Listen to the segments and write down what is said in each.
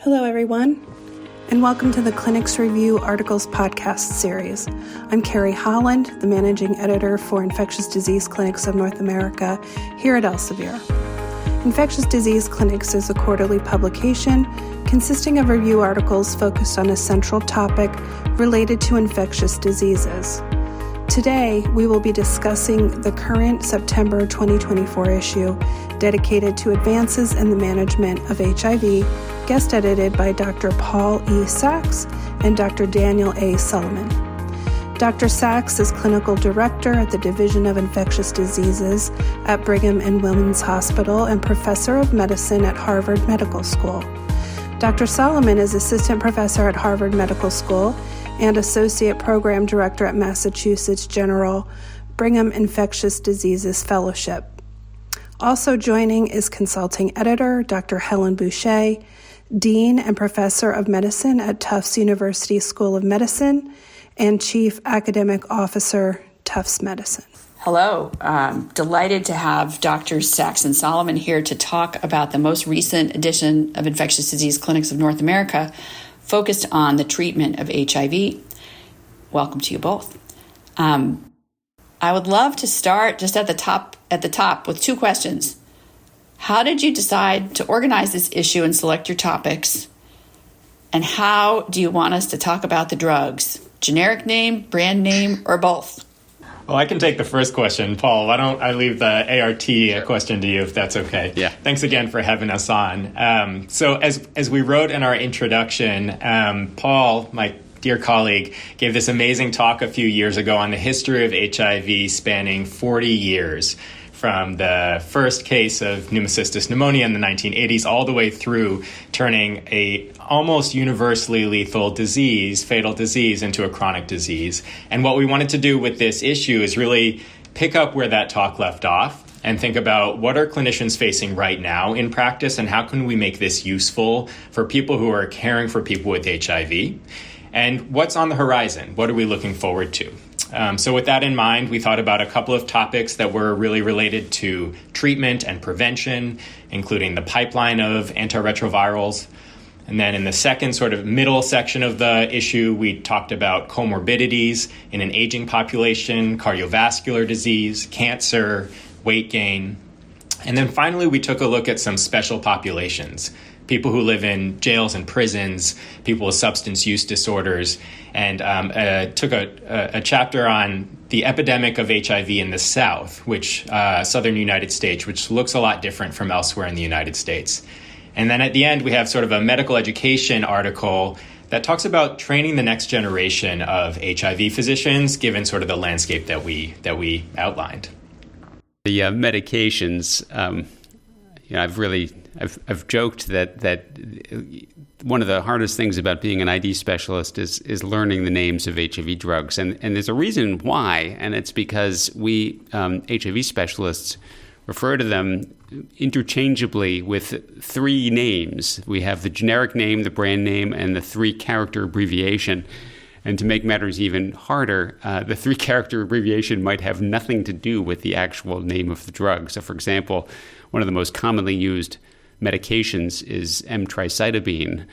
Hello, everyone, and welcome to the Clinics Review Articles podcast series. I'm Carrie Holland, the managing editor for Infectious Disease Clinics of North America here at Elsevier. Infectious Disease Clinics is a quarterly publication consisting of review articles focused on a central topic related to infectious diseases. Today, we will be discussing the current September 2024 issue dedicated to advances in the management of HIV, guest edited by Dr. Paul E. Sachs and Dr. Daniel A. Solomon. Dr. Sachs is Clinical Director at the Division of Infectious Diseases at Brigham and Women's Hospital and Professor of Medicine at Harvard Medical School. Dr. Solomon is Assistant Professor at Harvard Medical School and Associate Program Director at Massachusetts General Brigham Infectious Diseases Fellowship. Also joining is Consulting Editor Dr. Helen Boucher, Dean and Professor of Medicine at Tufts University School of Medicine, and Chief Academic Officer, Tufts Medicine. Hello. Delighted to have Drs. Sachs and Solomon here to talk about the most recent edition of Infectious Disease Clinics of North America, focused on the treatment of HIV. Welcome to you both. I would love to start just at the top with two questions. How did you decide to organize this issue and select your topics? And how do you want us to talk about the drugs? Generic name, brand name, or both? Well, I can take the first question. Paul, why don't I leave the ART question to you, if that's okay? Yeah. Thanks again for having us on. So as we wrote in our introduction, Paul, my dear colleague, gave this amazing talk a few years ago on the history of HIV spanning 40 years, from the first case of pneumocystis pneumonia in the 1980s all the way through turning a almost universally lethal disease, fatal disease, into a chronic disease. And what we wanted to do with this issue is really pick up where that talk left off and think about what are clinicians facing right now in practice and how can we make this useful for people who are caring for people with HIV. And what's on the horizon? What are we looking forward to? So with that in mind, we thought about a couple of topics that were really related to treatment and prevention, including the pipeline of antiretrovirals. And then in the second sort of middle section of the issue, we talked about comorbidities in an aging population, cardiovascular disease, cancer, weight gain. And then finally, we took a look at some special populations, people who live in jails and prisons, people with substance use disorders, and took a chapter on the epidemic of HIV in the South, which southern United States, which looks a lot different from elsewhere in the United States. And then at the end, we have sort of a medical education article that talks about training the next generation of HIV physicians, given sort of the landscape that we outlined. The medications, I've joked that one of the hardest things about being an ID specialist is learning the names of HIV drugs. And there's a reason why, and it's because we HIV specialists refer to them interchangeably with three names. We have the generic name, the brand name, and the three-character abbreviation. And to make matters even harder, the three-character abbreviation might have nothing to do with the actual name of the drug. So, for example, one of the most commonly used medications is M-tricytidine,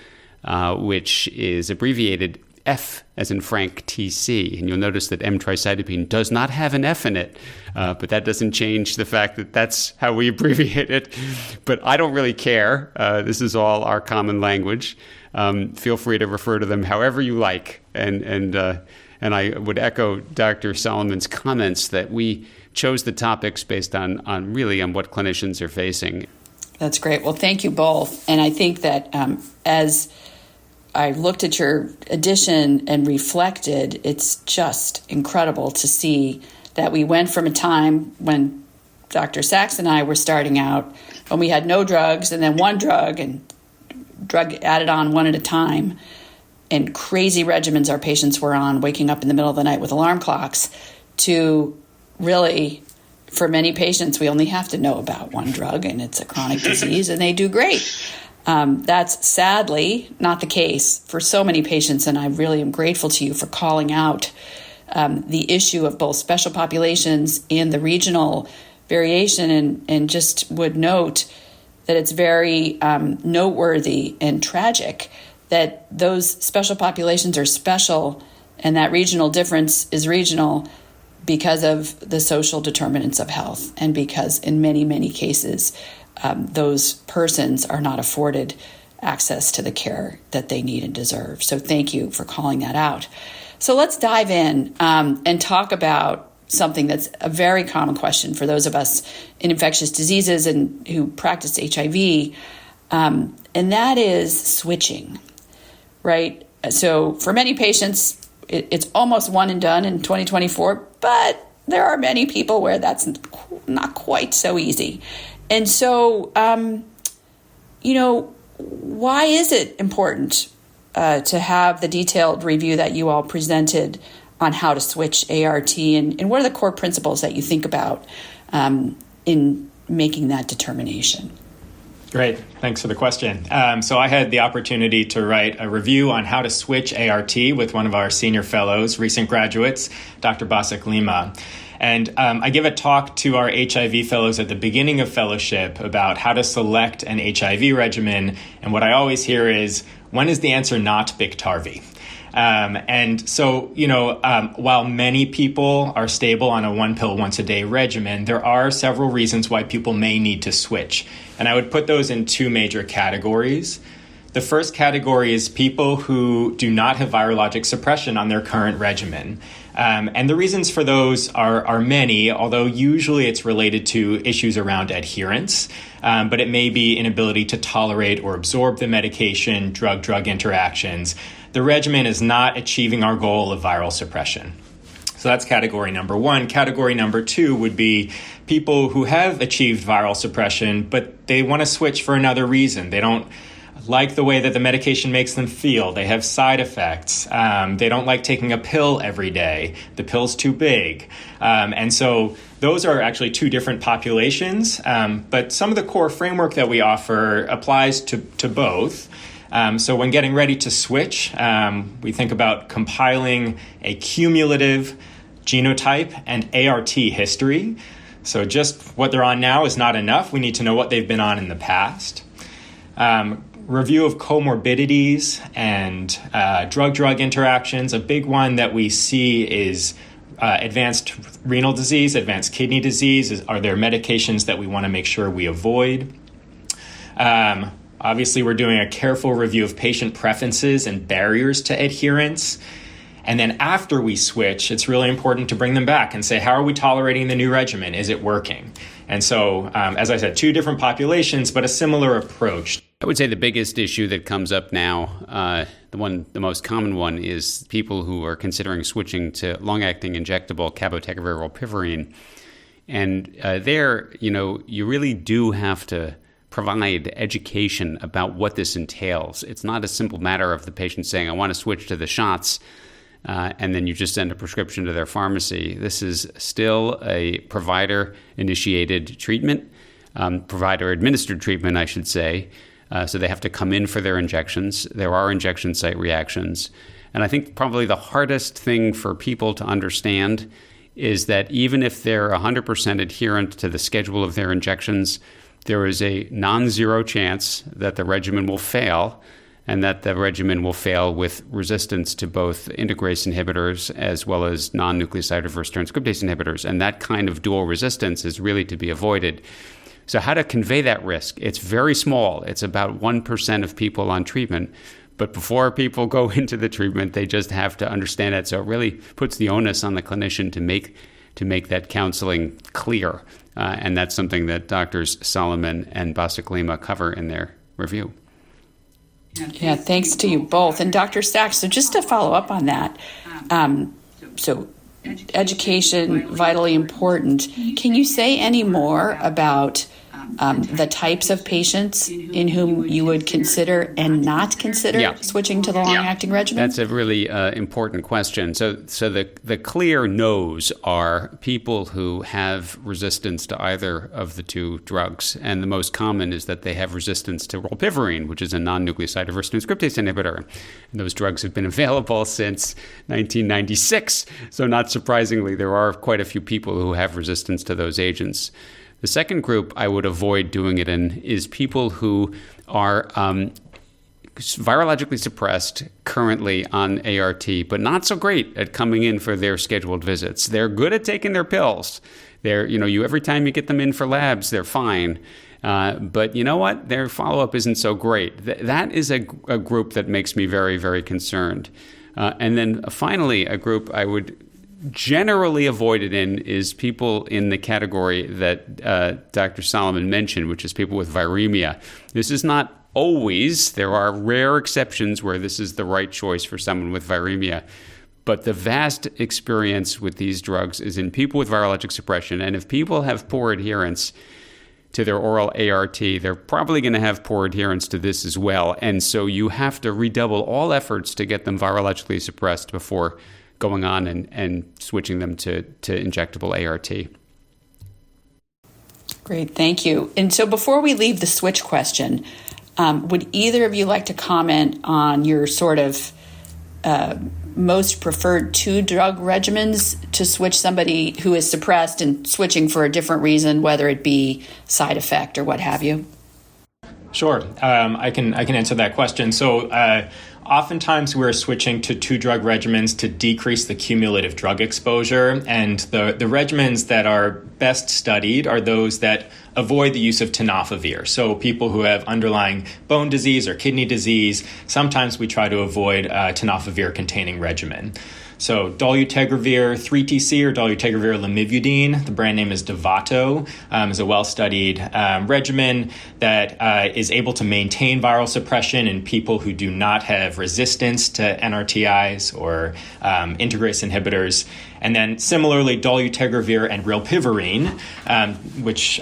which is abbreviated F as in Frank TC. And you'll notice that M-tricytidine does not have an F in it, but that doesn't change the fact that that's how we abbreviate it. But I don't really care. This is all our common language. Feel free to refer to them however you like. And I would echo Dr. Solomon's comments that we chose the topics based on what clinicians are facing. That's great. Well, thank you both. And I think that as I looked at your edition and reflected, it's just incredible to see that we went from a time when Dr. Sachs and I were starting out, when we had no drugs and then one drug and drug added on one at a time, and crazy regimens our patients were on, waking up in the middle of the night with alarm clocks, to really, for many patients, we only have to know about one drug and it's a chronic disease and they do great. That's sadly not the case for so many patients, and I really am grateful to you for calling out the issue of both special populations and the regional variation, and just would note that it's very noteworthy and tragic that those special populations are special and that regional difference is regional because of the social determinants of health and because in many, many cases, those persons are not afforded access to the care that they need and deserve. So thank you for calling that out. So let's dive in and talk about something that's a very common question for those of us in infectious diseases and who practice HIV, and that is switching, right? So for many patients, it's almost one and done in 2024, but there are many people where that's not quite so easy. And so, why is it important to have the detailed review that you all presented on how to switch ART, and what are the core principles that you think about in making that determination? Great. Thanks for the question. So I had the opportunity to write a review on how to switch ART with one of our senior fellows, recent graduates, Dr. Basak Lima. And I give a talk to our HIV fellows at the beginning of fellowship about how to select an HIV regimen. And what I always hear is, when is the answer not Biktarvy? And so, while many people are stable on a 1 pill once a day regimen, there are several reasons why people may need to switch. And I would put those in two major categories. The first category is people who do not have virologic suppression on their current regimen. And the reasons for those are many, although usually it's related to issues around adherence, but it may be inability to tolerate or absorb the medication, drug-drug interactions. The regimen is not achieving our goal of viral suppression. So that's category number one. Category number two would be people who have achieved viral suppression, but they want to switch for another reason. They don't like the way that the medication makes them feel. They have side effects. They don't like taking a pill every day. The pill's too big. And so those are actually two different populations. But some of the core framework that we offer applies to both. So when getting ready to switch, we think about compiling a cumulative genotype and ART history. So just what they're on now is not enough. We need to know what they've been on in the past. Review of comorbidities and drug-drug interactions. A big one that we see is advanced renal disease, advanced kidney disease. Are there medications that we want to make sure we avoid? Obviously, we're doing a careful review of patient preferences and barriers to adherence. And then after we switch, it's really important to bring them back and say, how are we tolerating the new regimen? Is it working? And so, as I said, two different populations, but a similar approach. I would say the biggest issue that comes up now, the most common one, is people who are considering switching to long-acting injectable cabotegravir rilpivirine. And you really do have to provide education about what this entails. It's not a simple matter of the patient saying, I want to switch to the shots, and then you just send a prescription to their pharmacy. This is still a provider-initiated treatment, provider-administered treatment, I should say. So they have to come in for their injections. There are injection site reactions. And I think probably the hardest thing for people to understand is that even if they're 100% adherent to the schedule of their injections, there is a non-zero chance that the regimen will fail, and that the regimen will fail with resistance to both integrase inhibitors as well as non-nucleoside reverse transcriptase inhibitors. And that kind of dual resistance is really to be avoided. So how to convey that risk? It's very small. It's about 1% of people on treatment. But before people go into the treatment, they just have to understand it. So it really puts the onus on the clinician to make that counseling clear. And that's something that Drs. Solomon and Basak Lima cover in their review. Yeah, thanks to you both. And Dr. Sachs, so just to follow up on that, so education, vitally important. Can you say any more about the types of patients in whom you would consider and not consider switching to the long-acting regimen? That's a really important question. So the clear no's are people who have resistance to either of the two drugs. And the most common is that they have resistance to rilpivirine, which is a non-nucleoside reverse transcriptase inhibitor. And those drugs have been available since 1996. So not surprisingly, there are quite a few people who have resistance to those agents. The second group I would avoid doing it in is people who are virologically suppressed currently on ART, but not so great at coming in for their scheduled visits. They're good at taking their pills. Every time you get them in for labs, they're fine. But you know what? Their follow-up isn't so great. That is a group that makes me very, very concerned. And then finally, a group I would generally avoid it in is people in the category that Dr. Solomon mentioned, which is people with viremia. This is not always. There are rare exceptions where this is the right choice for someone with viremia. But the vast experience with these drugs is in people with virologic suppression. And if people have poor adherence to their oral ART, they're probably going to have poor adherence to this as well. And so you have to redouble all efforts to get them virologically suppressed before going on and switching them to injectable ART. Great, thank you. And so before we leave the switch question, would either of you like to comment on your sort of most preferred two drug regimens to switch somebody who is suppressed and switching for a different reason, whether it be side effect or what have you? Sure. I can answer that question. So oftentimes we're switching to two drug regimens to decrease the cumulative drug exposure. And the regimens that are best studied are those that avoid the use of tenofovir. So people who have underlying bone disease or kidney disease, sometimes we try to avoid a tenofovir-containing regimen. So dolutegravir 3TC or dolutegravir lamivudine, the brand name is Dovato, is a well-studied regimen that is able to maintain viral suppression in people who do not have resistance to NRTIs or integrase inhibitors. And then similarly, dolutegravir and rilpivirine, which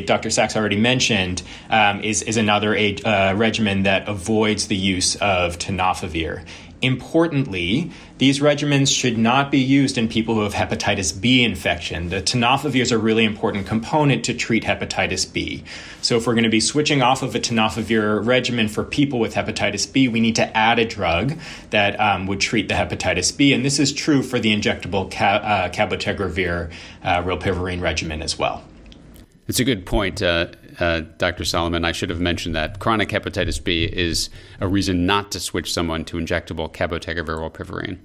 Dr. Sachs already mentioned, is another regimen that avoids the use of tenofovir. Importantly, these regimens should not be used in people who have hepatitis B infection. The tenofovir is a really important component to treat hepatitis B. So if we're going to be switching off of a tenofovir regimen for people with hepatitis B, we need to add a drug that would treat the hepatitis B. And this is true for the injectable cabotegravir rilpivirine regimen as well. It's a good point, Dr. Solomon. I should have mentioned that. Chronic hepatitis B is a reason not to switch someone to injectable cabotegravir rilpivirine.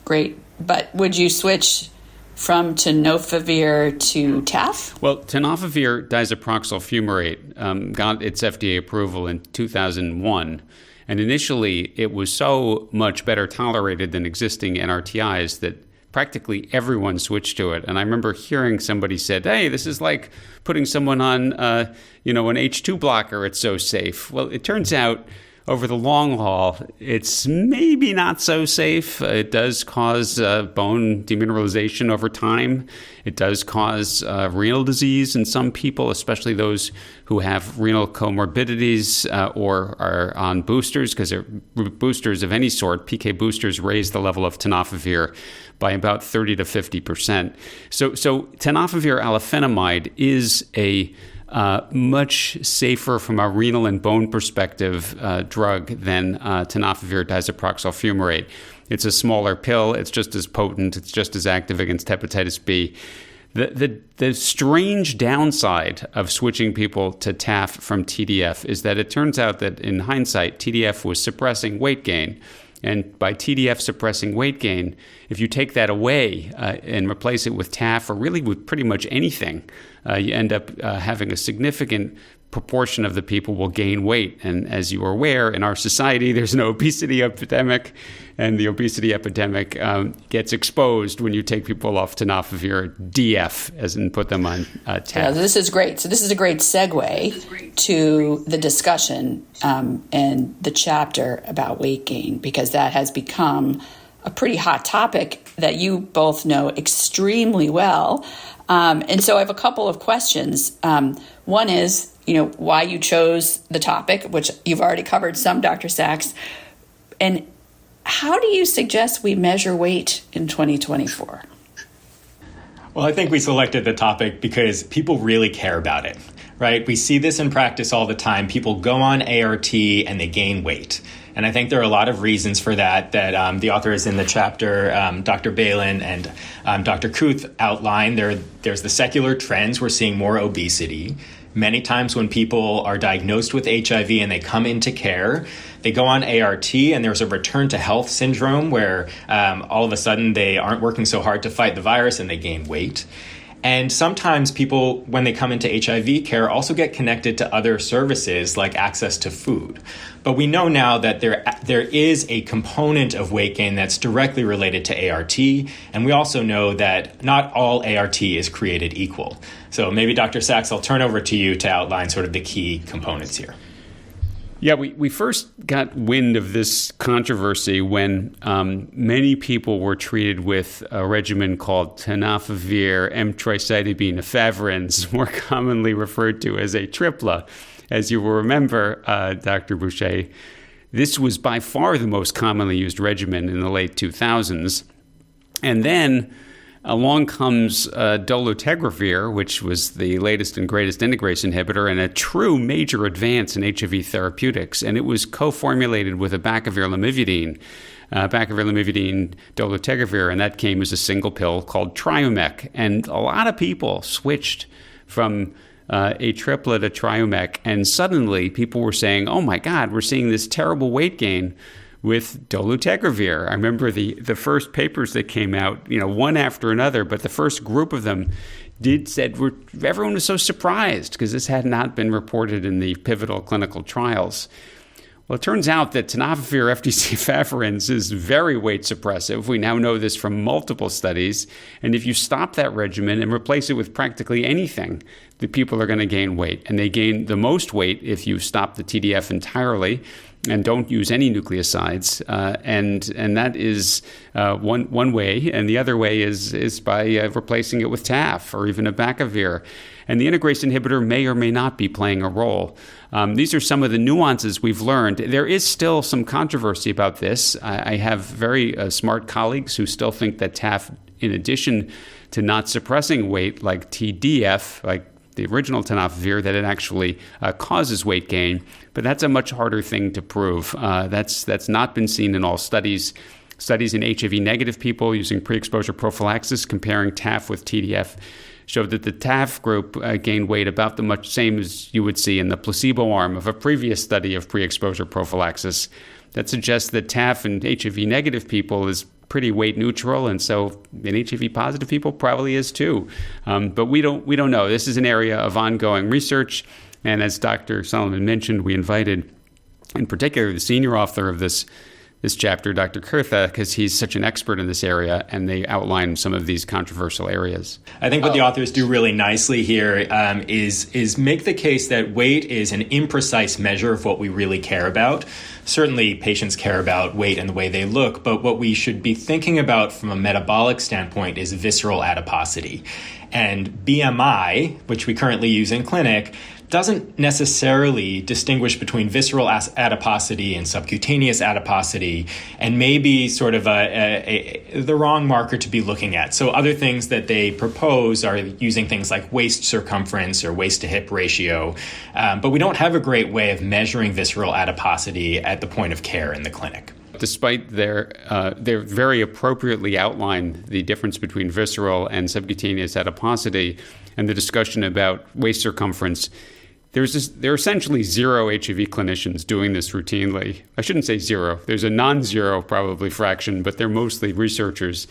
Great. But would you switch from tenofovir to TAF? Well, tenofovir disoproxyl fumarate got its FDA approval in 2001. And initially, it was so much better tolerated than existing NRTIs that practically everyone switched to it. And I remember hearing somebody said, hey, this is like putting someone on, an H2 blocker. It's so safe. Well, it turns out over the long haul, it's maybe not so safe. It does cause bone demineralization over time. It does cause renal disease in some people, especially those who have renal comorbidities or are on boosters, because boosters of any sort, PK boosters, raise the level of tenofovir by about 30 to 50%. So tenofovir alafenamide is a much safer from a renal and bone perspective drug than tenofovir disoproxyl fumarate. It's a smaller pill. It's just as potent. It's just as active against hepatitis B. The strange downside of switching people to TAF from TDF is that it turns out that in hindsight, TDF was suppressing weight gain. And by TDF suppressing weight gain, if you take that away and replace it with TAF or really with pretty much anything, you end up having a significant proportion of the people will gain weight. And as you are aware, in our society, there's an obesity epidemic, and the obesity epidemic gets exposed when you take people off tenofovir DF, as in put them on TAF. Yeah, this is great. So this is a great segue to the discussion and the chapter about weight gain, because that has become a pretty hot topic that you both know extremely well. And so I have a couple of questions. One is, why you chose the topic, which you've already covered some, Dr. Sachs. And how do you suggest we measure weight in 2024? Well, I think we selected the topic because people really care about it, right? We see this in practice all the time. People go on ART and they gain weight. And I think there are a lot of reasons for that the authors in the chapter, Dr. Balin and Dr. Kuth outline. There's the secular trends. We're seeing more obesity. Many times when people are diagnosed with HIV and they come into care, they go on ART and there's a return to health syndrome where all of a sudden they aren't working so hard to fight the virus and they gain weight. And sometimes people, when they come into HIV care, also get connected to other services like access to food. But we know now that there is a component of weight gain that's directly related to ART. And we also know that not all ART is created equal. So maybe Dr. Sachs, I'll turn over to you to outline sort of the key components here. Yeah, we first got wind of this controversy when many people were treated with a regimen called tenofovir, emtricitabine, efavirenz, more commonly referred to as a tripla. As you will remember, Dr. Boucher, this was by far the most commonly used regimen in the late 2000s. And then along comes dolutegravir, which was the latest and greatest integrase inhibitor and a true major advance in HIV therapeutics. And it was co-formulated with a bacavir dolutegravir, and that came as a single pill called Triumec. And a lot of people switched from a triplet to Triumec, and suddenly people were saying, oh my God, we're seeing this terrible weight gain with dolutegravir. I remember the first papers that came out, one after another, but the first group of them said everyone was so surprised because this had not been reported in the pivotal clinical trials. Well, it turns out that tenofovir FDC efavirenz is very weight suppressive. We now know this from multiple studies. And if you stop that regimen and replace it with practically anything, the people are going to gain weight. And they gain the most weight if you stop the TDF entirely and don't use any nucleosides. And that is one way. And the other way is by replacing it with TAF or even abacavir. And the integrase inhibitor may or may not be playing a role. These are some of the nuances we've learned. There is still some controversy about this. I have very smart colleagues who still think that TAF, in addition to not suppressing weight like TDF, like the original tenofovir, that it actually causes weight gain. But that's a much harder thing to prove. That's not been seen in all studies. Studies in HIV-negative people using pre-exposure prophylaxis comparing TAF with TDF showed that the TAF group gained weight about the much same as you would see in the placebo arm of a previous study of pre-exposure prophylaxis. That suggests that TAF in HIV-negative people is pretty weight neutral, and so in HIV-positive people probably is too. But we don't know. This is an area of ongoing research, and as Dr. Solomon mentioned, we invited, in particular, the senior author of this chapter, Dr. Kurtha, because he's such an expert in this area, and they outline some of these controversial areas. I think what the authors do really nicely here is make the case that weight is an imprecise measure of what we really care about. Certainly, patients care about weight and the way they look, but what we should be thinking about from a metabolic standpoint is visceral adiposity. And BMI, which we currently use in clinic, doesn't necessarily distinguish between visceral adiposity and subcutaneous adiposity, and maybe sort of the wrong marker to be looking at. So other things that they propose are using things like waist circumference or waist to hip ratio, but we don't have a great way of measuring visceral adiposity at the point of care in the clinic. Despite their very appropriately outline the difference between visceral and subcutaneous adiposity and the discussion about waist circumference, there are essentially zero HIV clinicians doing this routinely. I shouldn't say zero. There's a non-zero probably fraction, but they're mostly researchers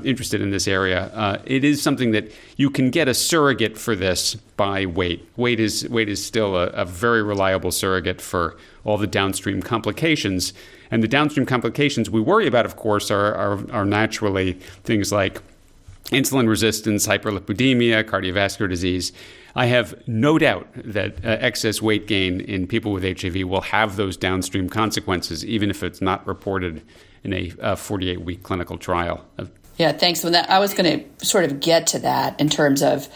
interested in this area. It is something that you can get a surrogate for this by weight. Weight is still a very reliable surrogate for all the downstream complications. And the downstream complications we worry about, of course, are naturally things like insulin resistance, hyperlipidemia, cardiovascular disease. I have no doubt that excess weight gain in people with HIV will have those downstream consequences, even if it's not reported in a 48-week clinical trial. Yeah, thanks. I was going to sort of get to that in terms of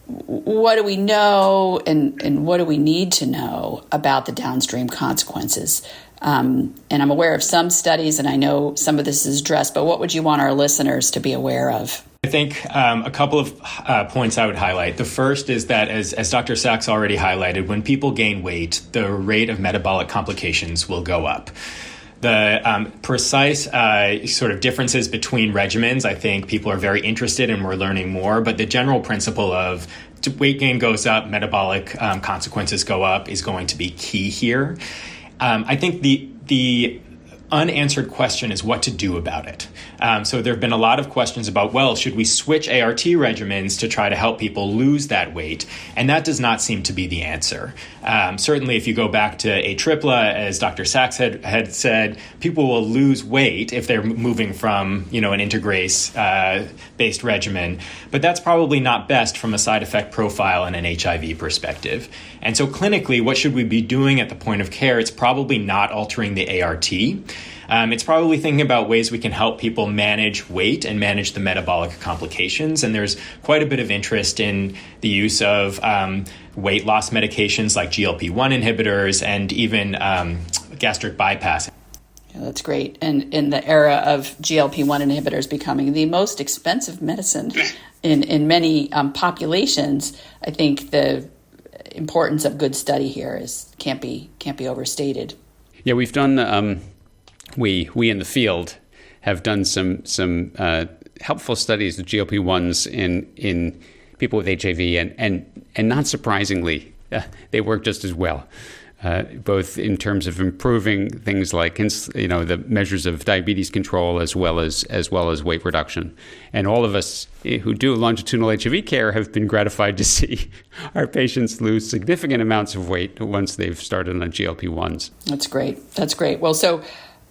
what do we know and what do we need to know about the downstream consequences. And I'm aware of some studies, and I know some of this is addressed, but what would you want our listeners to be aware of? I think a couple of points I would highlight. The first is that, as Dr. Sachs already highlighted, when people gain weight, the rate of metabolic complications will go up. The precise sort of differences between regimens, I think people are very interested and we're learning more, but the general principle of weight gain goes up, metabolic consequences go up is going to be key here. I think the unanswered question is what to do about it. So there have been a lot of questions about, well, should we switch ART regimens to try to help people lose that weight? And that does not seem to be the answer. Certainly, if you go back to ATRIPLA, as Dr. Sachs had said, people will lose weight if they're moving from, an integrase-based regimen. But that's probably not best from a side effect profile and an HIV perspective. And so clinically, what should we be doing at the point of care? It's probably not altering the ART. It's probably thinking about ways we can help people manage weight and manage the metabolic complications. And there's quite a bit of interest in the use of weight loss medications like GLP-1 inhibitors and even gastric bypass. Yeah, that's great. And in the era of GLP-1 inhibitors becoming the most expensive medicine in many populations, I think the importance of good study here can't be overstated. Yeah, we've done. We in the field have done some helpful studies of GLP-1s in people with HIV, and not surprisingly, they work just as well, both in terms of improving things like the measures of diabetes control as well as weight reduction. And all of us who do longitudinal HIV care have been gratified to see our patients lose significant amounts of weight once they've started on GLP-1s. That's great. Well, so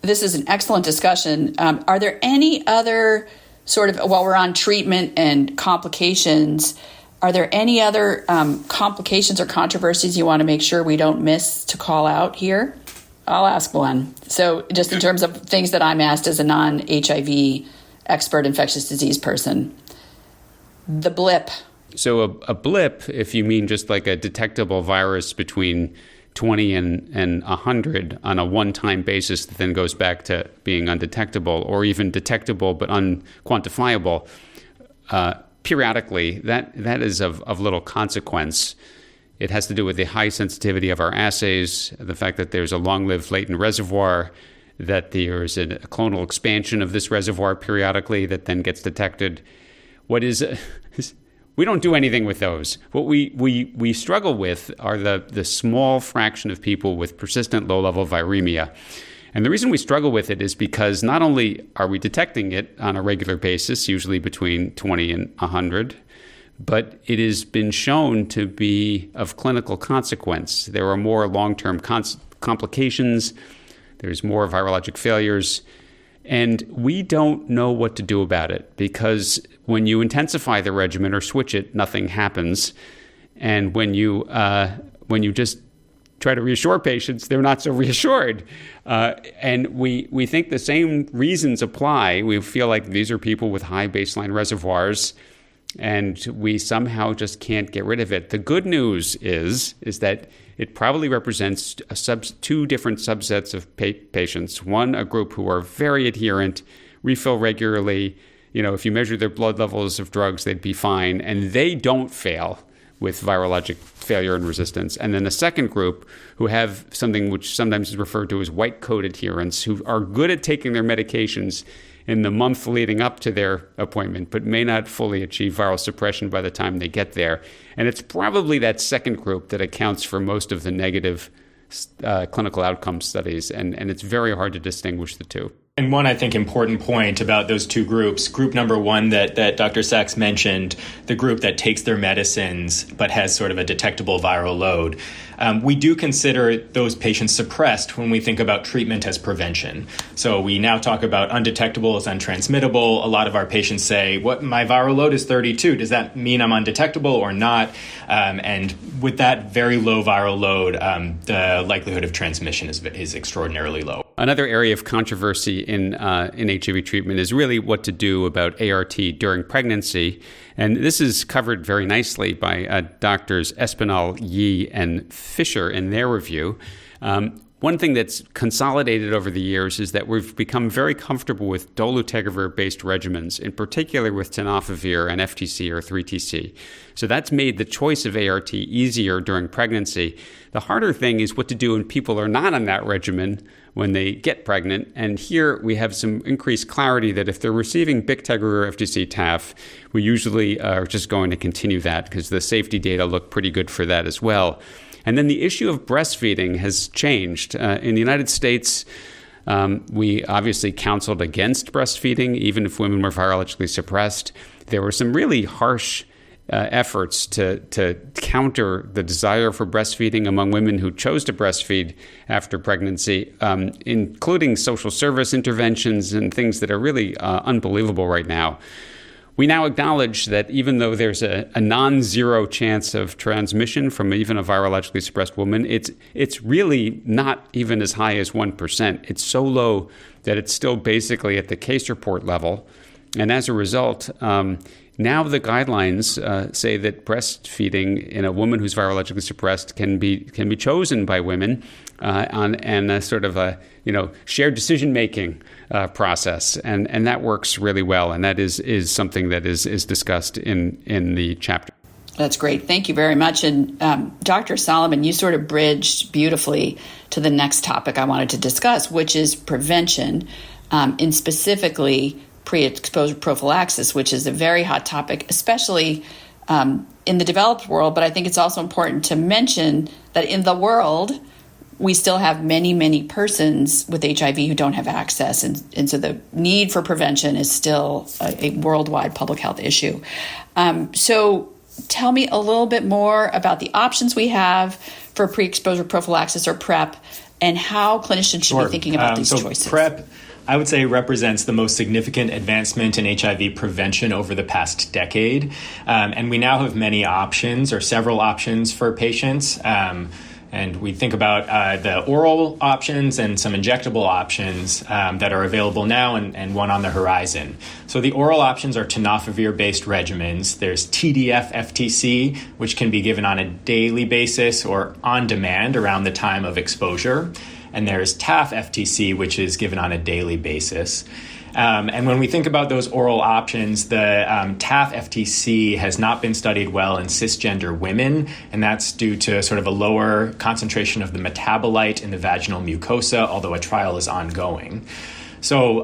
this is an excellent discussion. Are there any other sort of, while we're on treatment and complications, are there any other complications or controversies you want to make sure we don't miss to call out here? I'll ask one. So just in terms of things that I'm asked as a non-HIV expert infectious disease person, the blip. So a blip, if you mean just like a detectable virus between 20 and 100 on a one-time basis that then goes back to being undetectable, or even detectable but unquantifiable, periodically, that is of little consequence. It has to do with the high sensitivity of our assays, the fact that there's a long-lived latent reservoir, that there's a clonal expansion of this reservoir periodically that then gets detected. We don't do anything with those. What we struggle with are the small fraction of people with persistent low-level viremia. And the reason we struggle with it is because not only are we detecting it on a regular basis, usually between 20 and 100, but it has been shown to be of clinical consequence. There are more long-term complications. There's more virologic failures. And we don't know what to do about it, because when you intensify the regimen or switch it, nothing happens. And when you just try to reassure patients, they're not so reassured. And we think the same reasons apply. We feel like these are people with high baseline reservoirs, and we somehow just can't get rid of it. The good news is that it probably represents two different subsets of patients. One, a group who are very adherent, refill regularly. If you measure their blood levels of drugs, they'd be fine, and they don't fail with virologic failure and resistance. And then a second group who have something which sometimes is referred to as white coat adherents, who are good at taking their medications in the month leading up to their appointment, but may not fully achieve viral suppression by the time they get there. And it's probably that second group that accounts for most of the negative clinical outcome studies, and it's very hard to distinguish the two. And one, I think, important point about those two groups, group number one that Dr. Sachs mentioned, the group that takes their medicines but has sort of a detectable viral load. We do consider those patients suppressed when we think about treatment as prevention. So we now talk about undetectable as untransmittable. A lot of our patients say, "What, my viral load is 32. Does that mean I'm undetectable or not?" And with that very low viral load, the likelihood of transmission is extraordinarily low. Another area of controversy in HIV treatment is really what to do about ART during pregnancy. And this is covered very nicely by Doctors Espinal, Yee, and Fisher in their review. One One thing that's consolidated over the years is that we've become very comfortable with dolutegravir-based regimens, in particular with tenofovir and FTC or 3TC. So that's made the choice of ART easier during pregnancy. The harder thing is what to do when people are not on that regimen when they get pregnant. And here we have some increased clarity that if they're receiving bictegravir, FTC, TAF, we usually are just going to continue that because the safety data look pretty good for that as well. And then the issue of breastfeeding has changed. In the United States, we obviously counseled against breastfeeding, even if women were virologically suppressed. There were some really harsh efforts to counter the desire for breastfeeding among women who chose to breastfeed after pregnancy, including social service interventions and things that are really unbelievable right now. We now acknowledge that even though there's a non-zero chance of transmission from even a virologically suppressed woman, it's really not even as high as 1%. It's so low that it's still basically at the case report level. And as a result, now the guidelines say that breastfeeding in a woman who's virologically suppressed can be chosen by women on a sort of a shared decision making process, and that works really well, and that is something that is discussed in the chapter. That's great. Thank you very much. And Dr. Solomon, you sort of bridged beautifully to the next topic I wanted to discuss, which is prevention, and specifically pre-exposure prophylaxis, which is a very hot topic, especially in the developed world. But I think it's also important to mention that in the world, we still have many, many persons with HIV who don't have access. And so the need for prevention is still a worldwide public health issue. So tell me a little bit more about the options we have for pre-exposure prophylaxis or PrEP and how clinicians should be thinking about these choices. PrEP, I would say, represents the most significant advancement in HIV prevention over the past decade. And we now have many options or several options for patients. And we think about the oral options and some injectable options that are available now and one on the horizon. So the oral options are tenofovir-based regimens. There's TDF-FTC, which can be given on a daily basis or on demand around the time of exposure. And there's TAF-FTC, which is given on a daily basis. And when we think about those oral options, the TAF-FTC has not been studied well in cisgender women, and that's due to sort of a lower concentration of the metabolite in the vaginal mucosa, although a trial is ongoing. So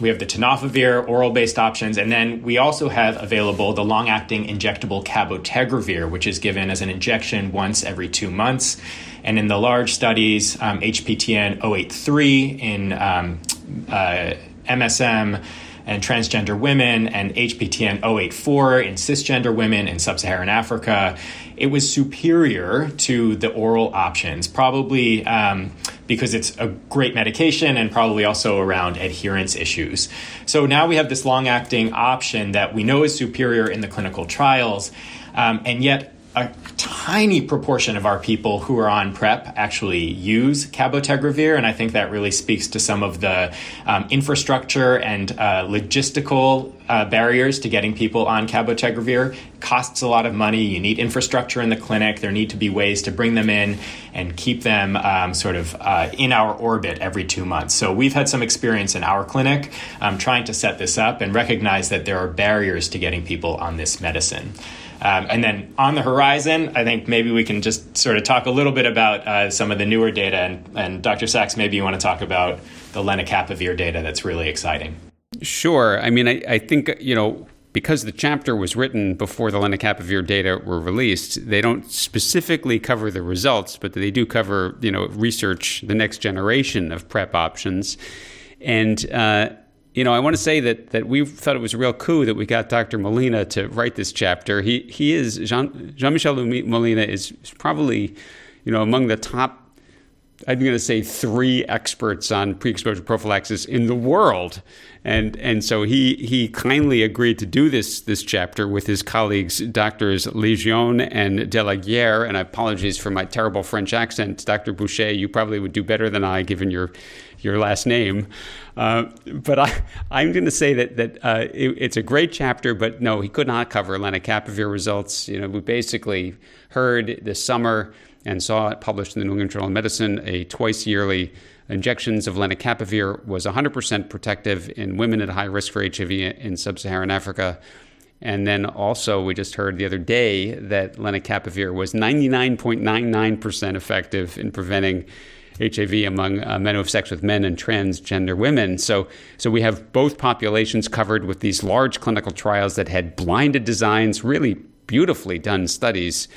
we have the tenofovir oral-based options, and then we also have available the long-acting injectable cabotegravir, which is given as an injection once every 2 months. And in the large studies, HPTN 083 in MSM and transgender women, and HPTN 084 in cisgender women in sub-Saharan Africa, it was superior to the oral options, probably because it's a great medication and probably also around adherence issues. So now we have this long-acting option that we know is superior in the clinical trials, and yet a tiny proportion of our people who are on PrEP actually use cabotegravir, and I think that really speaks to some of the infrastructure and logistical barriers to getting people on cabotegravir. It costs a lot of money. You need infrastructure in the clinic. There need to be ways to bring them in and keep them in our orbit every 2 months. So we've had some experience in our clinic trying to set this up and recognize that there are barriers to getting people on this medicine. And then on the horizon, I think maybe we can just sort of talk a little bit about some of the newer data. And Dr. Sachs, maybe you want to talk about the lenacapavir data that's really exciting. Sure. I mean, I think, because the chapter was written before the lenacapavir data were released, they don't specifically cover the results, but they do cover, research the next generation of PrEP options. And I want to say that we thought it was a real coup that we got Dr. Molina to write this chapter. Jean-Michel Molina is probably, among the top, I'm going to say 3 experts on pre-exposure prophylaxis in the world. And so he kindly agreed to do this chapter with his colleagues, Doctors Legion and Delaguerre. And apologies for my terrible French accent. Dr. Boucher, you probably would do better than I, given your last name. But I'm going to say that it's a great chapter, but no, he could not cover lenacapavir results. We basically heard this summer and saw it published in the New England Journal of Medicine, a twice-yearly injections of lenacapavir was 100% protective in women at high risk for HIV in sub-Saharan Africa. And then also, we just heard the other day that lenacapavir was 99.99% effective in preventing HIV among men who have sex with men and transgender women. So we have both populations covered with these large clinical trials that had blinded designs, really beautifully done studies.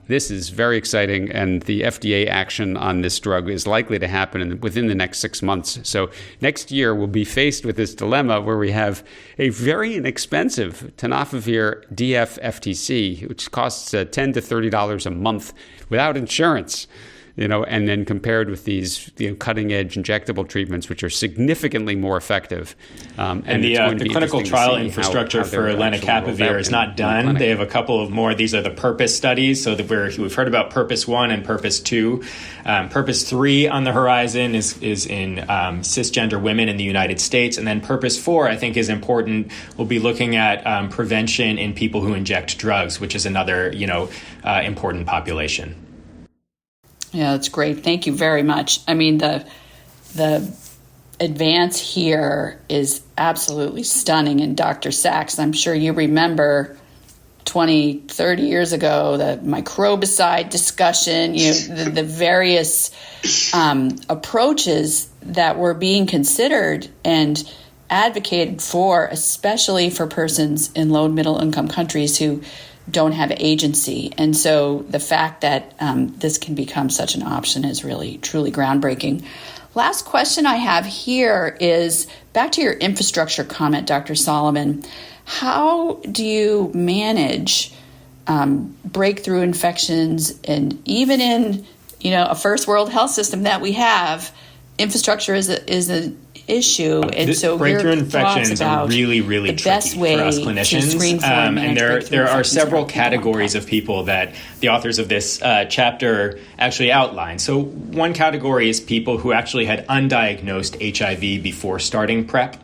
This is very exciting, and the FDA action on this drug is likely to happen within the next 6 months. So next year, we'll be faced with this dilemma where we have a very inexpensive tenofovir DF-FTC, which costs $10 to $30 a month without insurance. And then compared with these cutting-edge injectable treatments, which are significantly more effective. And the clinical trial infrastructure for lenacapavir is not done. They have a couple of more. These are the PURPOSE studies. So we've heard about PURPOSE 1 and PURPOSE 2. PURPOSE 3 on the horizon is in cisgender women in the United States. And then PURPOSE 4, I think, is important. We'll be looking at prevention in people who inject drugs, which is another important population. Yeah, that's great. Thank you very much. I mean, the advance here is absolutely stunning. And Dr. Sachs, I'm sure you remember 20, 30 years ago, the microbicide discussion, the various approaches that were being considered and advocated for, especially for persons in low and middle income countries who don't have agency. And so the fact that this can become such an option is really, truly groundbreaking. Last question I have here is back to your infrastructure comment, Dr. Solomon. How do you manage breakthrough infections? And even in, a first world health system that we have, infrastructure is an issue, and so breakthrough infections are really, really tricky for us clinicians. And there are several categories of people that the authors of this chapter actually outline. So one category is people who actually had undiagnosed HIV before starting PrEP.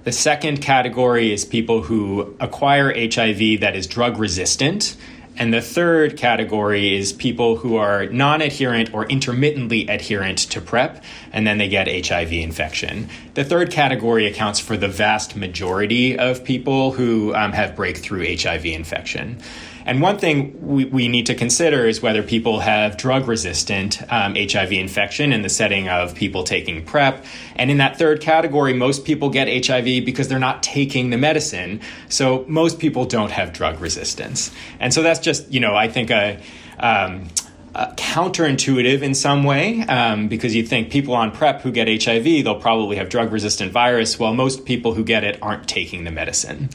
The second category is people who acquire HIV that is drug resistant. And the third category is people who are non-adherent or intermittently adherent to PrEP, and then they get HIV infection. The third category accounts for the vast majority of people who have breakthrough HIV infection. And one thing we need to consider is whether people have drug-resistant HIV infection in the setting of people taking PrEP. And in that third category, most people get HIV because they're not taking the medicine. So most people don't have drug resistance. And so that's just, I think counterintuitive in some way, because you think people on PrEP who get HIV, they'll probably have drug-resistant virus, while most people who get it aren't taking the medicine.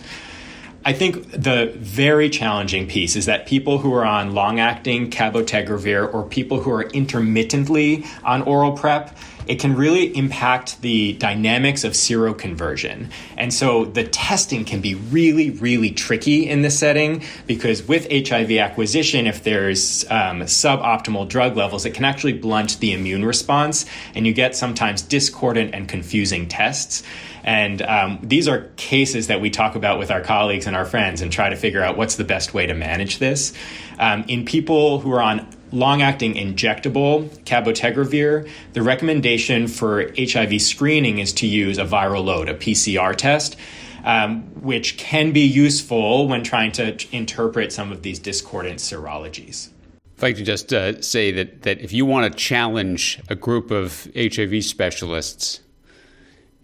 I think the very challenging piece is that people who are on long-acting cabotegravir or people who are intermittently on oral PrEP, it can really impact the dynamics of seroconversion. And so the testing can be really, really tricky in this setting because with HIV acquisition, if there's suboptimal drug levels, it can actually blunt the immune response, and you get sometimes discordant and confusing tests. And these are cases that we talk about with our colleagues and our friends and try to figure out what's the best way to manage this. In people who are on long-acting injectable cabotegravir, the recommendation for HIV screening is to use a viral load, a PCR test, which can be useful when trying to interpret some of these discordant serologies. I'd like to just say that if you want to challenge a group of HIV specialists,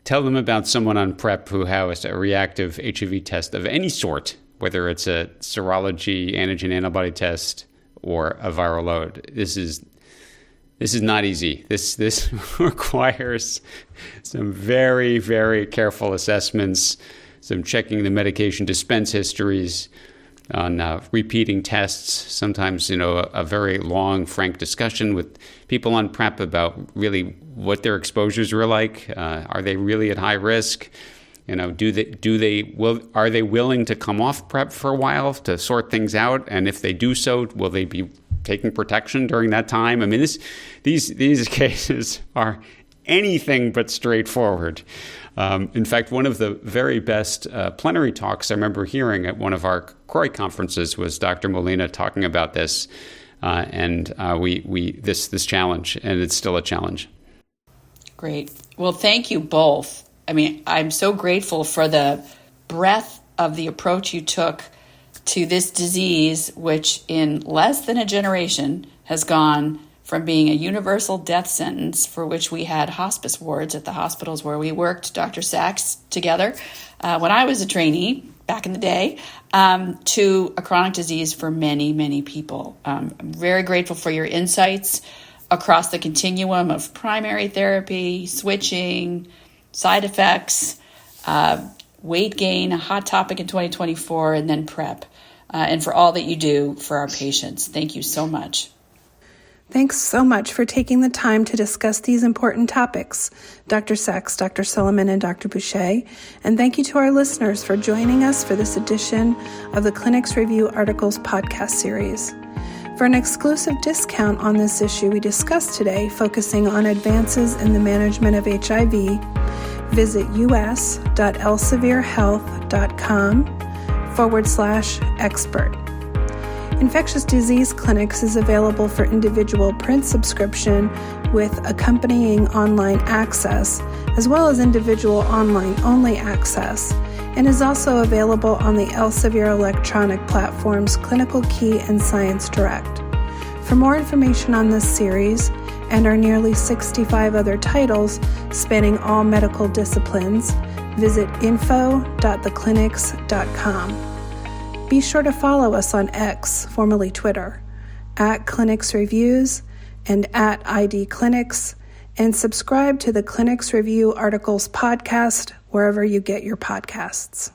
tell them about someone on PrEP who has a reactive HIV test of any sort, whether it's a serology, antigen antibody test, or a viral load. This is not easy. This requires some very, very careful assessments, some checking the medication dispense histories, on repeating tests, sometimes, a very long, frank discussion with people on PrEP about really what their exposures were like. Are they really at high risk? Are they willing to come off PrEP for a while to sort things out? And if they do so, will they be taking protection during that time? I mean, these cases are anything but straightforward. In fact, one of the very best plenary talks I remember hearing at one of our CROI conferences was Dr. Molina talking about this. this challenge, and it's still a challenge. Great. Well, thank you both. I mean, I'm so grateful for the breadth of the approach you took to this disease, which in less than a generation has gone from being a universal death sentence, for which we had hospice wards at the hospitals where we worked, Dr. Sachs, together, when I was a trainee back in the day, to a chronic disease for many, many people. I'm very grateful for your insights across the continuum of primary therapy, switching, side effects, weight gain, a hot topic in 2024, and then PrEP, and for all that you do for our patients. Thank you so much. Thanks so much for taking the time to discuss these important topics, Dr. Sachs, Dr. Silliman, and Dr. Boucher. And thank you to our listeners for joining us for this edition of the Clinics Review Articles podcast series. For an exclusive discount on this issue we discussed today, focusing on advances in the management of HIV, visit us.elsevierhealth.com/expert. Infectious Disease Clinics is available for individual print subscription with accompanying online access, as well as individual online-only access, and is also available on the Elsevier electronic platforms Clinical Key and Science Direct. For more information on this series and our nearly 65 other titles spanning all medical disciplines, visit info.theclinics.com. Be sure to follow us on X, formerly Twitter, @Clinics Reviews and @ID Clinics, and subscribe to the Clinics Review Articles podcast wherever you get your podcasts.